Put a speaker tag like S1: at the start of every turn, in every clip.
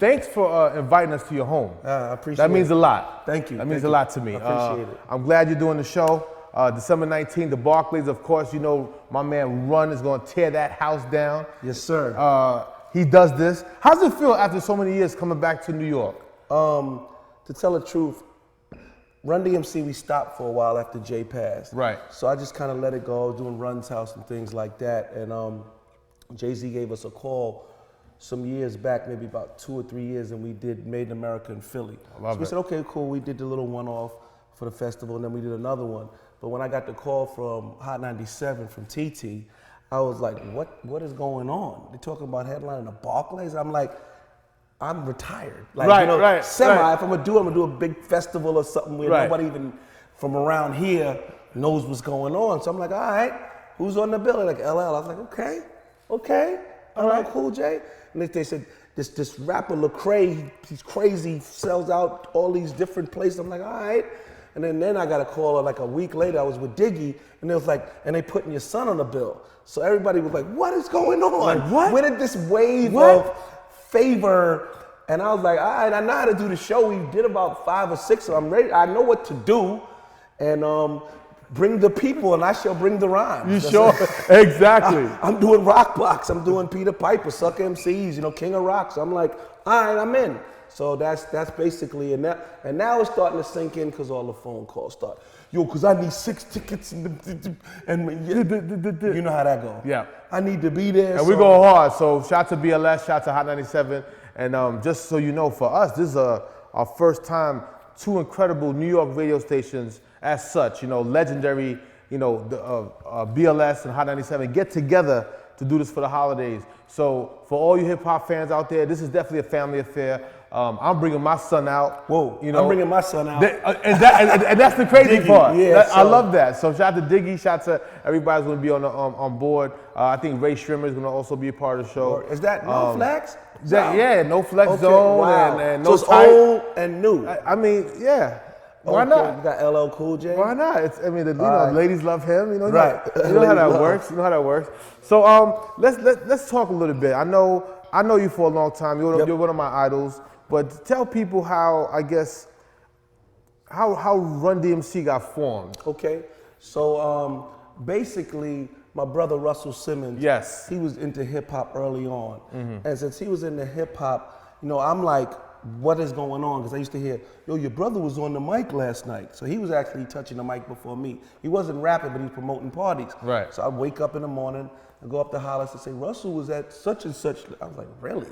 S1: thanks for inviting us to your home.
S2: I appreciate
S1: that. That means
S2: it.
S1: a lot.
S2: Thank you.
S1: That means a lot to me.
S2: I appreciate it.
S1: I'm glad you're doing the show. December 19th, the Barclays, of course, you know, my man Run is going to tear that house down.
S2: Yes, sir.
S1: He does this. How does it feel after so many years coming back to New York?
S2: To tell the truth, Run DMC, we stopped for a while after Jay passed.
S1: Right.
S2: So I just kind of let it go, doing Run's house and things like that. And Jay-Z gave us a call some years back, maybe about 2 or 3 years, and we did Made in America in Philly. So we said, okay, cool. We did the little one-off for the festival, and then we did another one. But when I got the call from Hot 97 from TT, I was like, what is going on? They're talking about headlining the Barclays. I'm like, I'm retired. Like,
S1: right,
S2: you know,
S1: right,
S2: semi,
S1: right.
S2: if I'm gonna do a big festival or something where nobody even from around here knows what's going on. So I'm like, all right, who's on the bill? They're like, LL. I was like, okay. All right, Cool J. And they said, this rapper Lecrae, he's crazy, sells out all these different places. I'm like, all right. And then I got a call like a week later, I was with Diggy, and they was like, and they putting your son on the bill. So everybody was like, what is going on?
S1: Like, what?
S2: Where did this wave of favor? And I was like, all right, I know how to do the show. We did about 5 or 6, so I'm ready. I know what to do. And bring the people, and I shall bring the rhymes.
S1: You sure? Exactly.
S2: I'm doing rock blocks. I'm doing Peter Piper, Suck MCs, you know, King of Rock. So I'm like, all right, I'm in. So that's basically, and now it's starting to sink in because all the phone calls start. Yo, because I need 6 tickets, and you know how that goes.
S1: Yeah.
S2: I need to be there.
S1: And we go hard. So shout to BLS, shout to Hot 97. And just so you know, for us, this is our first time 2 incredible New York radio stations as such, you know, legendary, you know, BLS and Hot 97 get together to do this for the holidays. So for all you hip hop fans out there, this is definitely a family affair. I'm bringing my son out.
S2: Whoa,
S1: you know,
S2: I'm bringing my son out.
S1: And that's the crazy
S2: Diggy,
S1: part.
S2: yeah,
S1: I love that. So shout out to Diggy, shout out to everybody's going to be on board. I think Ray Schrimmer is going to also be a part of the show.
S2: Is that No Flex?
S1: Yeah, No Flex Zone
S2: wow.
S1: and
S2: so
S1: No
S2: it's
S1: Type.
S2: old and new.
S1: I mean, yeah. Why not?
S2: You got LL Cool J.
S1: Why not? You know, ladies love him. You know,
S2: Right.
S1: You know how that works. You know how that works. So let's talk a little bit. I know you for a long time. You're one of my idols. But tell people how, I guess, how Run DMC got formed.
S2: Okay. So basically, my brother Russell Simmons.
S1: Yes.
S2: He was into hip hop early on, and since he was into hip hop, you know, I'm like, what is going on? Because I used to hear, yo, your brother was on the mic last night. So he was actually touching the mic before me. He wasn't rapping, but he was promoting parties.
S1: Right.
S2: So I'd wake up in the morning and go up to Hollis and say, Russell was at such and such. I was like, really?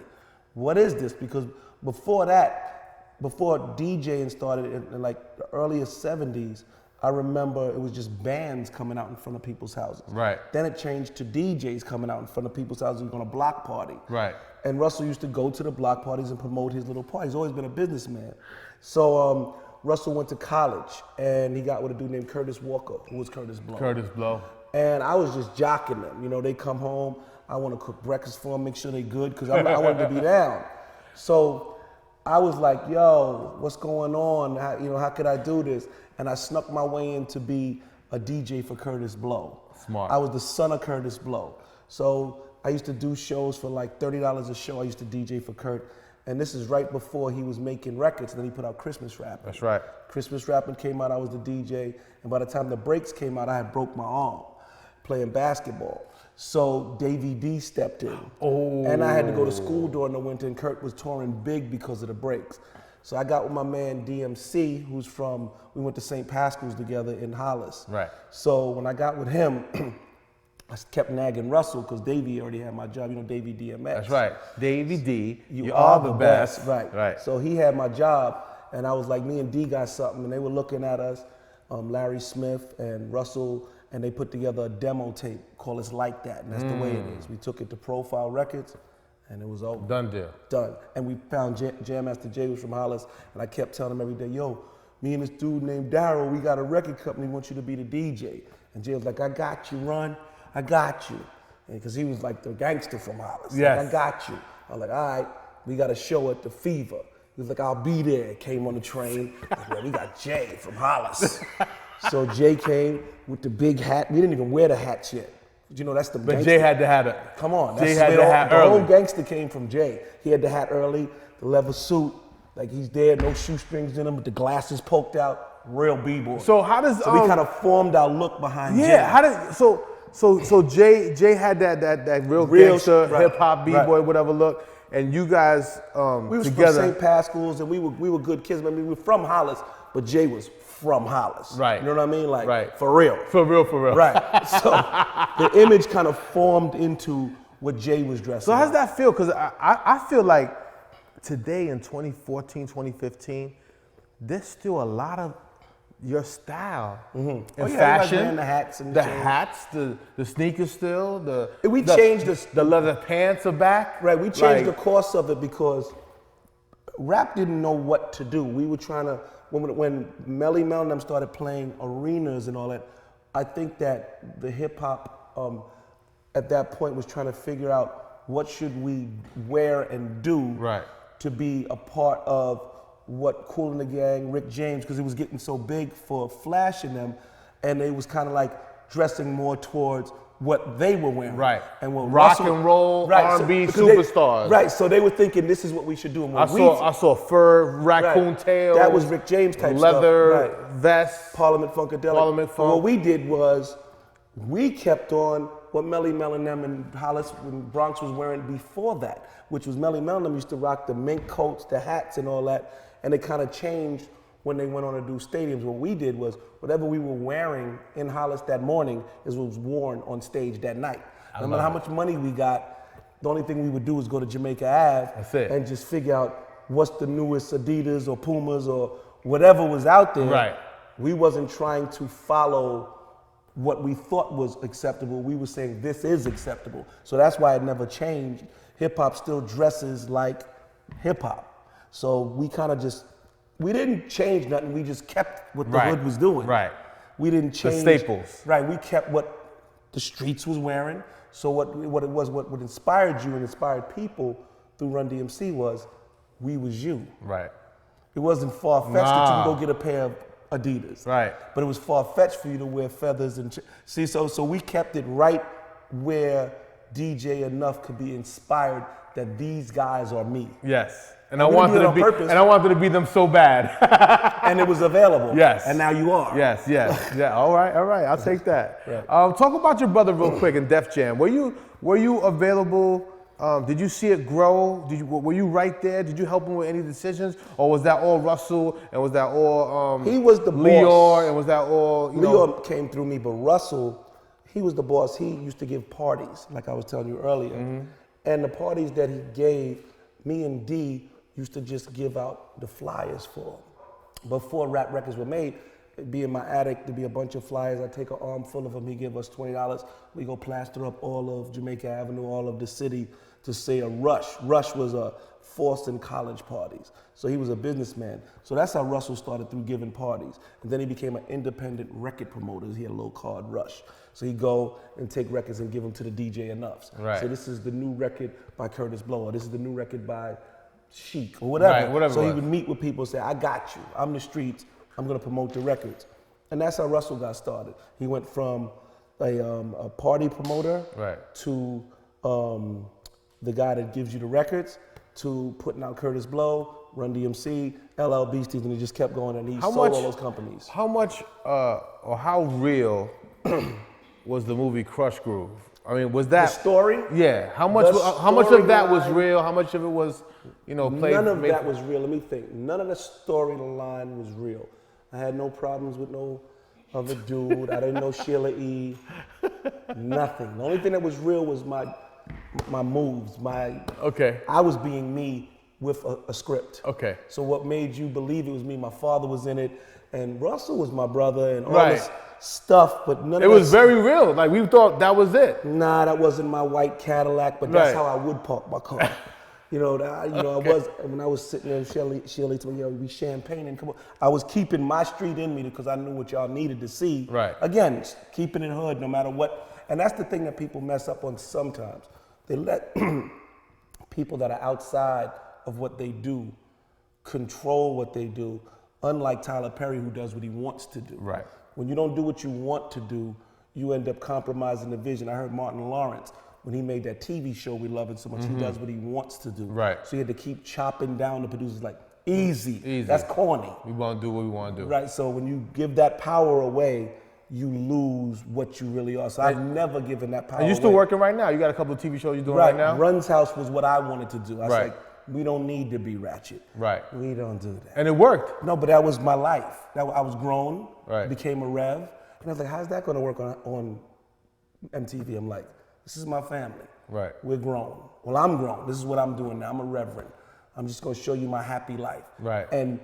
S2: What is this? Because before that, before DJing started in like the earliest 70s, I remember it was just bands coming out in front of people's houses.
S1: Right.
S2: Then it changed to DJs coming out in front of people's houses on a block party.
S1: Right.
S2: And Russell used to go to the block parties and promote his little party. He's always been a businessman. So Russell went to college and he got with a dude named Curtis Walker, who was Curtis Blow.
S1: Curtis Blow.
S2: And I was just jocking them. You know, they come home, I want to cook breakfast for them, make sure they good, because I wanted to be down. So I was like, yo, what's going on? How could I do this? And I snuck my way in to be a DJ for Curtis Blow.
S1: Smart.
S2: I was the son of Curtis Blow. So I used to do shows for like $30 a show. I used to DJ for Kurt. And this is right before he was making records, and then he put out Christmas Rapping.
S1: That's right.
S2: Christmas Rapping came out, I was the DJ. And by the time the breaks came out, I had broke my arm playing basketball. So Davey D stepped in.
S1: Oh.
S2: And I had to go to school during the winter, and Kurt was touring big because of the breaks. So I got with my man DMC, we went to St. Pascal's together in Hollis.
S1: Right.
S2: So when I got with him, I kept nagging Russell because Davey already had my job, you know, Davey DMX.
S1: That's right. Davey D, you
S2: are
S1: are the best.
S2: Right.
S1: Right.
S2: So he had my job, and I was like, me and D got something, and they were looking at us, Larry Smith and Russell, and they put together a demo tape called It's Like That, and that's the way it is. We took it to Profile Records, and it was over.
S1: Done deal.
S2: Done. And we found Jam Master Jay was from Hollis, and I kept telling him every day, yo, me and this dude named Daryl, we got a record company, we want you to be the DJ. And Jay was like, I got you, Run. I got you. Because he was like the gangster from Hollis.
S1: Yes.
S2: Like, I got you. I was like, all right, we got a show at the Fever. He was like, I'll be there. Came on the train. I was like, we got Jay from Hollis. So Jay came with the big hat. We didn't even wear the hats yet. You know, that's the
S1: But
S2: gangster.
S1: Jay had to have it.
S2: Come on.
S1: Jay
S2: That's
S1: had
S2: where
S1: the hat
S2: the
S1: early.
S2: whole gangster came from Jay. He had the hat early. the leather suit, like he's there, no shoestrings in him, with the glasses poked out, real B-boy.
S1: So how does
S2: we kind of formed our look behind Jay.
S1: Yeah, how did so Jay had that real gangster hip hop B-boy whatever look, and you guys
S2: we was
S1: together.
S2: from St. Pascal's, and we were good kids. I mean, we were from Hollis, but Jay was from Hollis.
S1: Right.
S2: You know what I mean? Like
S1: right.
S2: for real.
S1: For real.
S2: Right. So the image kind of formed into what Jay was dressing.
S1: So how does that feel? Because I feel like today in 2014, 2015, there's still a lot of your style in fashion.
S2: The hats and
S1: the hats, the sneakers still,
S2: we changed
S1: the leather pants are back.
S2: Right, we changed the course of it because rap didn't know what to do. We were trying to, when Melly Mel and them started playing arenas and all that, I think that the hip hop at that point was trying to figure out what should we wear and do to be a part of what Kool and the Gang, Rick James, because it was getting so big for Flash and them, and they was kind of like dressing more towards what they were wearing.
S1: Right.
S2: And what
S1: rock and roll, R&B superstars.
S2: So they were thinking this is what we should do. And
S1: I saw fur, raccoon tail.
S2: That was Rick James type
S1: leather,
S2: stuff.
S1: vest.
S2: Parliament Funkadelic.
S1: Parliament Funk.
S2: What we did was we kept on what Melly Mel and them in Hollis and Bronx was wearing before that, which was Melly Mel and them used to rock the mink coats, the hats and all that. And it kind of changed when they went on to do stadiums. What we did was whatever we were wearing in Hollis that morning is what was worn on stage that night. No matter how much money we got, the only thing we would do is go to Jamaica Ave and just figure out what's the newest Adidas or Pumas or whatever was out there.
S1: Right.
S2: We wasn't trying to follow what we thought was acceptable. We were saying this is acceptable. So that's why it never changed. Hip hop still dresses like hip hop. So we kind of we didn't change nothing. We just kept what the hood was doing.
S1: Right.
S2: We didn't change
S1: the staples.
S2: Right. We kept what the streets was wearing. So what inspired you and inspired people through Run DMC was we was you.
S1: Right.
S2: It wasn't far-fetched that you can go get a pair of Adidas.
S1: Right.
S2: But it was far-fetched for you to wear feathers and see. So we kept it right where DJ Enough could be inspired that these guys are me.
S1: Yes. And I wanted to be them so bad.
S2: And it was available.
S1: Yes.
S2: And now you are.
S1: Yes. Yeah. All right. I'll take that. Right. Talk about your brother real quick in Def Jam. Were you available? Did you see it grow? Were you right there? Did you help him with any decisions, or was that all Russell? And was that all?
S2: He was the boss.
S1: Leor, and was that all?
S2: Leor came through me, but Russell, he was the boss. He used to give parties, like I was telling you earlier, and the parties that he gave, me and D used to just give out the flyers for him. Before rap records were made, it'd be in my attic, there'd be a bunch of flyers. I'd take an armful of them, he'd give us $20. We go plaster up all of Jamaica Avenue, all of the city to say a Rush. Rush was a Forcing college parties. So he was a businessman. So that's how Russell started, through giving parties. And then he became an independent record promoter. He had a little card, Rush. So he'd go and take records and give them to the DJ Enoughs.
S1: Right.
S2: So this is the new record by Curtis Blow, or this is the new record by Chic, or whatever.
S1: Right, whatever.
S2: So he would meet with people and say, I got you. I'm the streets. I'm going to promote the records. And that's how Russell got started. He went from a party promoter to the guy that gives you the records, to putting out Curtis Blow, Run DMC, LL Beasties, and he just kept going, and he sold all those companies.
S1: How much or how real was the movie Krush Groove? I mean, was that
S2: the story?
S1: Yeah. How much of that was real? How much of it was, played?
S2: None of that was real. Let me think. None of the storyline was real. I had no problems with no other dude. I didn't know Sheila E. Nothing. The only thing that was real was my moves. I was being me with a script.
S1: Okay.
S2: So what made you believe it was me? My father was in it, and Russell was my brother, and all this stuff. But none of it
S1: was very real. Like, we thought that was it.
S2: Nah, that wasn't my white Cadillac, but that's how I would park my car. I was, when I was sitting there, Shirley told me, we champagne and come on. I was keeping my street in me because I knew what y'all needed to see.
S1: Right.
S2: Again, keeping it hood no matter what. And that's the thing that people mess up on sometimes. They let people that are outside of what they do control what they do, unlike Tyler Perry, who does what he wants to do.
S1: Right.
S2: When you don't do what you want to do, you end up compromising the vision. I heard Martin Lawrence when he made that TV show we love it so much, he does what he wants to do.
S1: Right.
S2: So he had to keep chopping down the producers like, easy.
S1: Easy.
S2: That's corny.
S1: We want to do what we want to do.
S2: Right, so when you give that power away, you lose what you really are. So I've never given that power away.
S1: And you're still working right now. You got a couple of TV shows you're doing right now?
S2: Run's House was what I wanted to do. I was
S1: Right.
S2: like, we don't need to be ratchet.
S1: Right.
S2: We don't do that.
S1: And it worked.
S2: No, but that was my life. I was grown,
S1: Right.
S2: became a rev, and I was like, how's that gonna work on MTV? I'm like, this is my family.
S1: Right.
S2: We're grown. Well, I'm grown. This is what I'm doing now. I'm a reverend. I'm just gonna show you my happy life.
S1: Right.
S2: And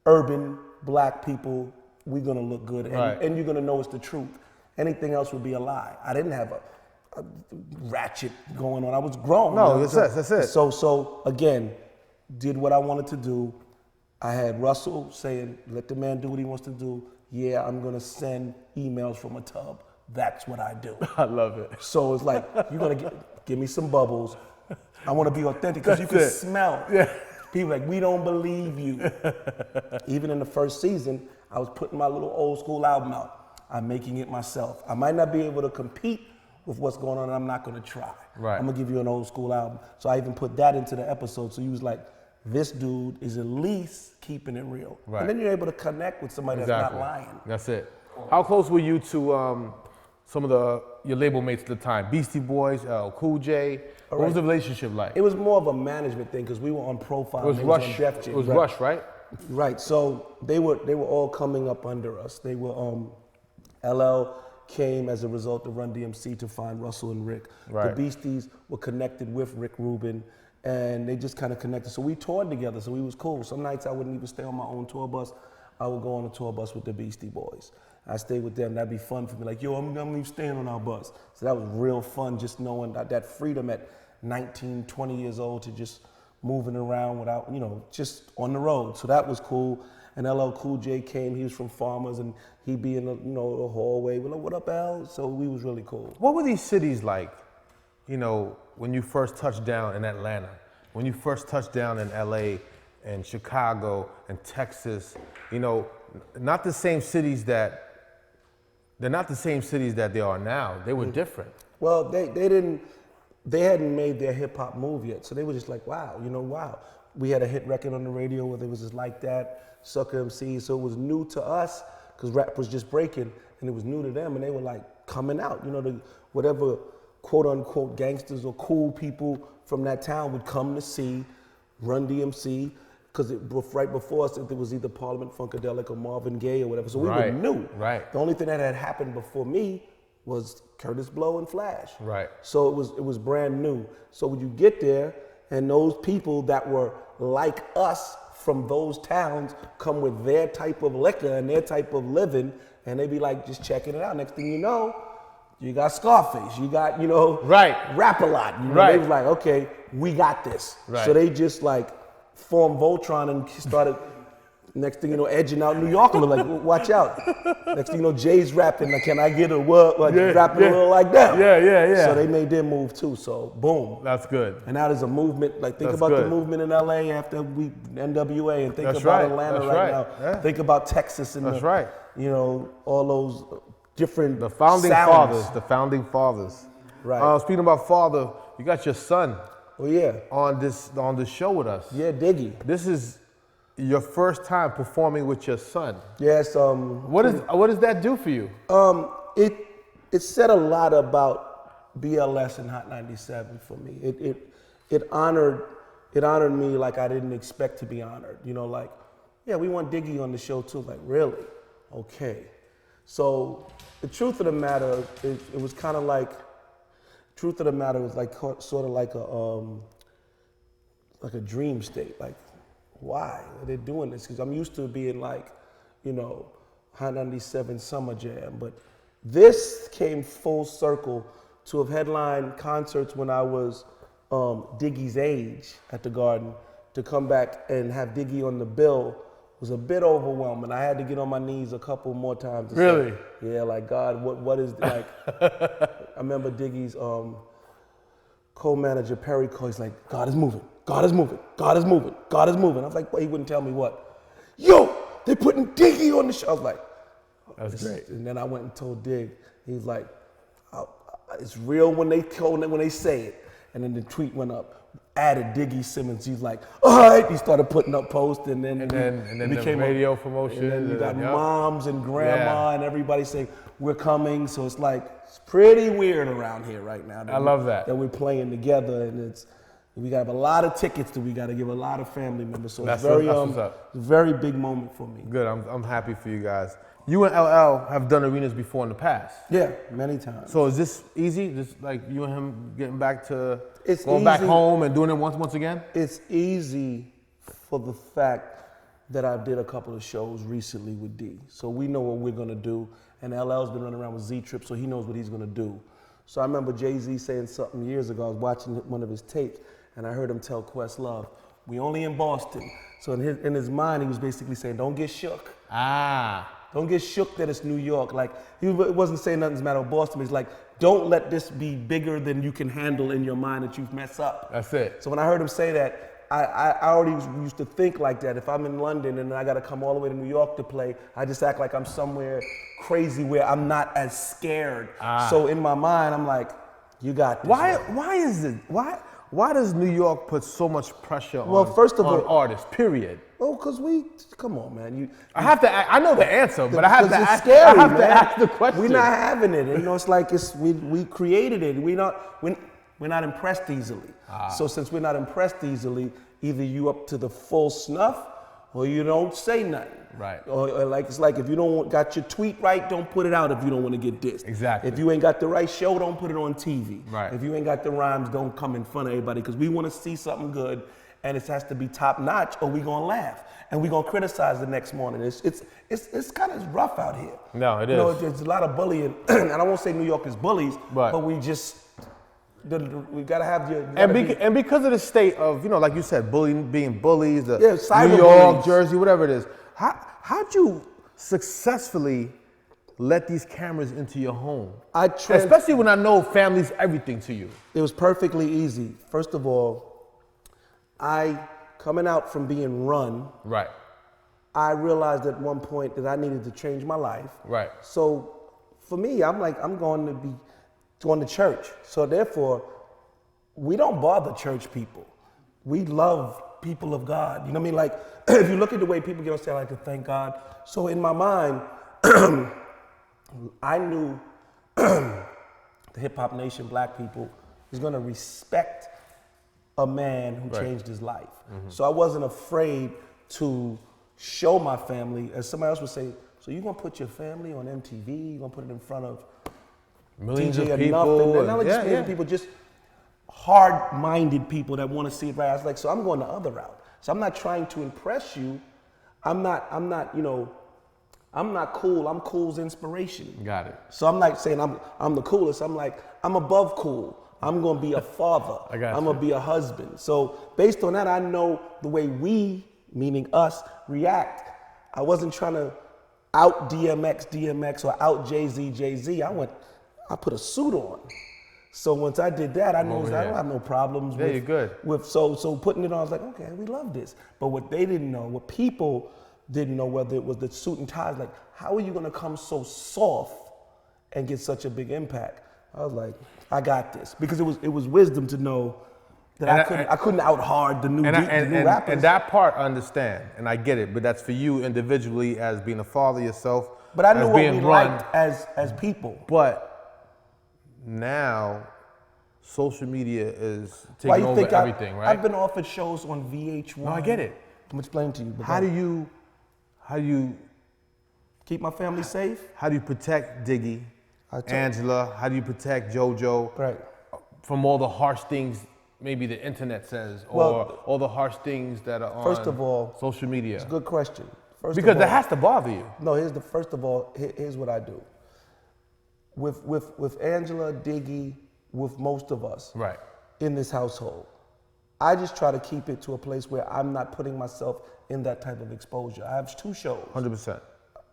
S2: urban black people, we're gonna look good, and,
S1: Right.
S2: and you're gonna know it's the truth. Anything else would be a lie. I didn't have a ratchet going on. I was grown.
S1: No, that's it.
S2: So again, did what I wanted to do. I had Russell saying, let the man do what he wants to do. Yeah, I'm gonna send emails from a tub. That's what I do.
S1: I love it.
S2: So it's like, you're gonna give me some bubbles. I wanna be authentic, because you can smell.
S1: Yeah.
S2: People like, we don't believe you. Even in the first season, I was putting my little old school album out. I'm making it myself. I might not be able to compete with what's going on, and I'm not gonna try.
S1: Right.
S2: I'm gonna give you an old school album. So I even put that into the episode. So you was like, this dude is at least keeping it real.
S1: Right.
S2: And then you're able to connect with somebody that's not lying.
S1: That's it. How close were you to some of your label mates at the time? Beastie Boys, Cool J. What was the relationship like?
S2: It was more of a management thing, because we were on Profile.
S1: It was
S2: and
S1: Rush.
S2: on Def Jam,
S1: It was
S2: right?
S1: Rush, right?
S2: Right. So they were all coming up under us. They were LL came as a result of Run DMC to find Russell and Rick.
S1: Right.
S2: The Beasties were connected with Rick Rubin, and they just kind of connected. So we toured together, so we was cool. Some nights I wouldn't even stay on my own tour bus. I would go on a tour bus with the Beastie Boys. I stayed with them. That'd be fun for me. Like, yo, I'm even staying on our bus. So that was real fun, just knowing that freedom at 19, 20 years old to just moving around without, just on the road. So that was cool. And LL Cool J came. He was from Farmers, and he'd be in the, the hallway. We're like, what up, L? So we was really cool.
S1: What were these cities like, when you first touched down in Atlanta, when you first touched down in LA and Chicago and Texas? Not the same cities that they're not the same cities that they are now. They were different.
S2: Well, they hadn't made their hip hop move yet. So they were just like, wow, wow. We had a hit record on the radio where it was just like that, Sucker MC. So it was new to us, because rap was just breaking, and it was new to them, and they were like coming out. Whatever quote unquote gangsters or cool people from that town would come to see Run DMC, because right before us, it was either Parliament Funkadelic or Marvin Gaye or whatever. So we were new.
S1: Right.
S2: The only thing that had happened before me was Curtis Blow and Flash.
S1: Right.
S2: So it was brand new. So when you get there, and those people that were like us from those towns come with their type of liquor and their type of living, and they be like just checking it out. Next thing you know, you got Scarface, you got,
S1: Right.
S2: Rap-A-Lot.
S1: Right.
S2: They was like, okay, we got this.
S1: Right.
S2: So they just like formed Voltron and started, next thing you know, edging out New York a little, like, watch out. Next thing you know, Jay's rapping, like, can I get a word? Like, rapping a little like that.
S1: Yeah.
S2: So they made their move too, so boom.
S1: That's good.
S2: And now there's a movement, like, think about the movement in LA after NWA, and think
S1: That's
S2: about
S1: right.
S2: Atlanta
S1: That's
S2: right
S1: right.
S2: now.
S1: Yeah.
S2: Think about Texas and
S1: That's right.
S2: all those different
S1: The founding
S2: sounds.
S1: fathers.
S2: Right.
S1: Speaking about father, you got your son
S2: Oh yeah.
S1: on this show with us.
S2: Yeah, Diggy.
S1: This is your first time performing with your son.
S2: Yes.
S1: What does that do for you?
S2: It said a lot about BLS and Hot 97 for me. It honored me like I didn't expect to be honored. Like, yeah, we want Diggy on the show too. Like, really? Okay. So the truth of the matter is, it was kind of like, truth of the matter was like sort of like a dream state. Like, why are they doing this? Because I'm used to being like, Hot 97 Summer Jam, but this came full circle to have headlined concerts when I was Diggy's age at the Garden. To come back and have Diggy on the bill was a bit overwhelming. I had to get on my knees a couple more times.
S1: Really?
S2: Yeah, like, God, what is, like, I remember Diggy's co-manager, Perry Coy, he's like, God is moving, God is moving, God is moving, God is moving. I was like, well, he wouldn't tell me what. Yo, they're putting Diggy on the show. I was like,
S1: That's great.
S2: And then I went and told Dig. He was like, it's real when they say it. And then the tweet went up. Added Diggy Simmons. He's like, all right. He started putting up posts, and then
S1: it became the radio promotion.
S2: And then you got moms and grandma and everybody saying we're coming. So it's like it's pretty weird around here right now.
S1: I love that
S2: we're playing together, and we got a lot of tickets that we got to give a lot of family members. So
S1: that's
S2: it's very big moment for me.
S1: Good. I'm happy for you guys. You and LL have done arenas before in the past.
S2: Yeah, many times.
S1: So is this easy? Just like you and him getting back to going
S2: easy.
S1: back home and doing it once again?
S2: It's easy for the fact that I did a couple of shows recently with D. So we know what we're gonna do. And LL's been running around with Z-Trip, so he knows what he's gonna do. So I remember Jay-Z saying something years ago. I was watching one of his tapes, and I heard him tell Questlove, we only in Boston. So in his mind, he was basically saying, don't get shook. Don't get shook that it's New York. Like, he wasn't saying nothing's matter with Boston. He's like, don't let this be bigger than you can handle in your mind that you've messed up.
S1: That's it.
S2: So when I heard him say that, I already used to think like that. If I'm in London and I got to come all the way to New York to play, I just act like I'm somewhere crazy where I'm not as scared. So in my mind, I'm like, you got this.
S1: Why does New York put so much pressure
S2: on
S1: artists, period?
S2: Oh, because come on, man.
S1: I know the answer, but I have to ask the question.
S2: We're not having it. You know, it's like we created it. We're not impressed easily. So since we're not impressed easily, either you up to the full snuff or you don't say nothing.
S1: Right.
S2: Or like it's like if you don't got your tweet right, don't put it out if you don't want to get dissed.
S1: Exactly.
S2: If you ain't got the right show, don't put it on TV.
S1: Right.
S2: If you ain't got the rhymes, don't come in front of everybody because we want to see something good and it has to be top notch or we gonna laugh and we gonna criticize the next morning. It's kind of rough out here.
S1: No, it is.
S2: You know, there's a lot of bullying, and I won't say New York is bullies, but we just. We gotta have your
S1: and because of the state of, you know, like you said, being bullies, New
S2: cyber
S1: York,
S2: bullies.
S1: Jersey, whatever it is. How'd you successfully let these cameras into your home? Especially when I know family's everything to you.
S2: It was perfectly easy. First of all, coming out from being Run,
S1: right.
S2: I realized at one point that I needed to change my life.
S1: Right.
S2: So for me, I'm going to church. So therefore, we don't bother church people. We love people of God. You know what I mean? Like, if you look at the way people get on stage, I like to thank God. So in my mind, I knew the Hip Hop Nation, black people, is gonna respect a man who changed his life. Mm-hmm. So I wasn't afraid to show my family, as somebody else would say, so you're gonna put your family on MTV, you're gonna put it in front of
S1: millions
S2: DJ
S1: of people.
S2: Not just millions of people, just hard-minded people that want to see it right. I was like, so I'm going the other route. So I'm not trying to impress you. I'm not cool. I'm cool's inspiration.
S1: Got it.
S2: So I'm not saying I'm the coolest. I'm like, I'm above cool. I'm going to be a father. I'm going to be a husband. So based on that, I know the way we, meaning us, react. I wasn't trying to out DMX or out Jay-Z. I put a suit on. So once I did that, I knew I don't have no problems with.
S1: You're good.
S2: So putting it on, I was like, okay, we love this. But what they didn't know, what people didn't know, whether it was the suit and ties, like, how are you gonna come so soft and get such a big impact? I was like, I got this, because it was wisdom to know that I couldn't out hard the new rappers.
S1: And that part I understand, and I get it. But that's for you individually as being a father yourself.
S2: But I knew what we liked as people.
S1: But now, social media is taking over everything, right?
S2: I've been offered shows on VH1.
S1: No, I get it.
S2: I'm explaining to you.
S1: How do you
S2: keep my family safe?
S1: How do you protect Diggy, Angela? How do you protect JoJo?
S2: Right.
S1: From all the harsh things maybe the internet says, or all the harsh things that are on
S2: first of all,
S1: social media?
S2: It's a good question.
S1: Because that has to bother you.
S2: No, here's what I do. With Angela, Diggy, with most of us in this household, I just try to keep it to a place where I'm not putting myself in that type of exposure. I have 2 shows. 100%.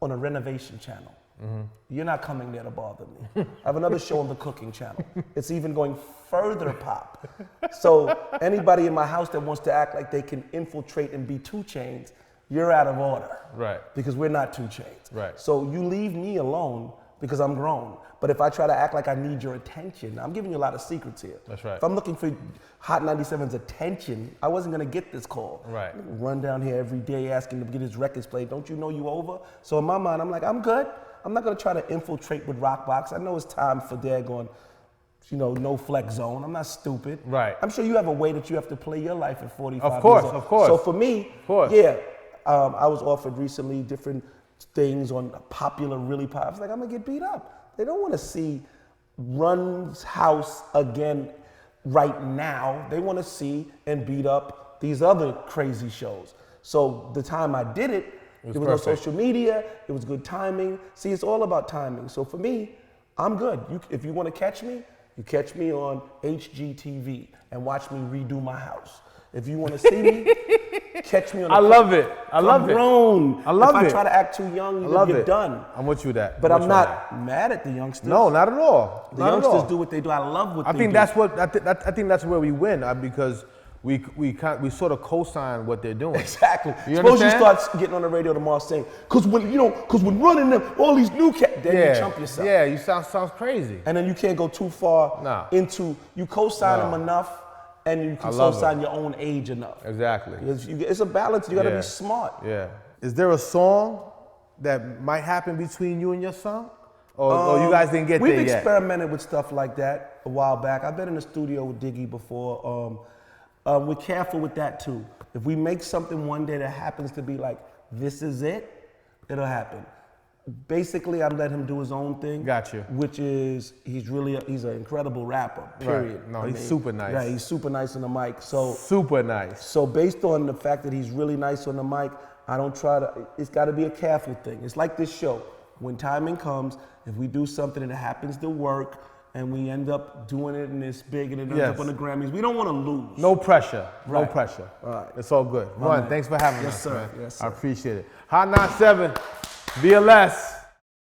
S2: On a renovation channel. Mm-hmm. You're not coming there to bother me. I have another show on the cooking channel. It's even going further pop. So anybody in my house that wants to act like they can infiltrate and be 2 Chainz, you're out of order. Right. Because we're not 2 Chainz. Right. So you leave me alone. because I'm grown. But if I try to act like I need your attention, I'm giving you a lot of secrets here.
S1: That's right.
S2: If I'm looking for Hot 97's attention, I wasn't gonna get this call.
S1: Right.
S2: Run down here every day asking to get his records played. Don't you know you over? So in my mind, I'm like, I'm good. I'm not gonna try to infiltrate with Rockbox. I know it's time for daggone, no flex zone. I'm not stupid.
S1: Right.
S2: I'm sure you have a way that you have to play your life at 45
S1: Of course,
S2: years old.
S1: of course.
S2: So for me,
S1: course.
S2: yeah, I was offered recently different things on popular, really popular. I was like, I'm gonna get beat up. They don't wanna see Run's house again right now. They wanna see and beat up these other crazy shows. So the time I did it, there was no social media, it was good timing. See, it's all about timing. So for me, I'm good. If you wanna catch me, you catch me on HGTV and watch me redo my house. If you wanna see me, catch me on the
S1: I love it. I love
S2: I'm
S1: it.
S2: grown.
S1: I love
S2: if
S1: it.
S2: I try to act too young, you're done.
S1: I'm with you that.
S2: But I'm not mad at the youngsters.
S1: No, not at all.
S2: The youngsters do what they do. I love what they do.
S1: I think that's where we win because we sort of co-sign what they're doing.
S2: Exactly.
S1: You
S2: Suppose
S1: understand?
S2: you start getting on the radio tomorrow saying, because when running them, all these new cats, then you chump yourself.
S1: Yeah, you sounds crazy.
S2: And then you can't go too far into, you co-sign them enough and you can co-sign your own age enough.
S1: Exactly.
S2: It's a balance. You got to be smart.
S1: Yeah. Is there a song that might happen between you and your son? Or you guys didn't get there yet?
S2: We've experimented with stuff like that a while back. I've been in the studio with Diggy before. We're careful with that too. If we make something one day that happens to be like, this is it, it'll happen. Basically, I let him do his own thing.
S1: Got you.
S2: Which is, he's an incredible rapper, period.
S1: Right. No, he's super nice.
S2: Yeah, he's super nice on the mic. So
S1: super nice.
S2: So based on the fact that he's really nice on the mic, I don't try to, it's got to be a careful thing. It's like this show. When timing comes, if we do something and it happens to work, and we end up doing it and it's big and it ends up on the Grammys, we don't want to lose.
S1: No pressure.
S2: Right.
S1: No pressure.
S2: All right.
S1: It's all good. Run, thanks for having us.
S2: Yes, sir.
S1: Man.
S2: Yes, sir.
S1: I appreciate it. Hot 97, BLS.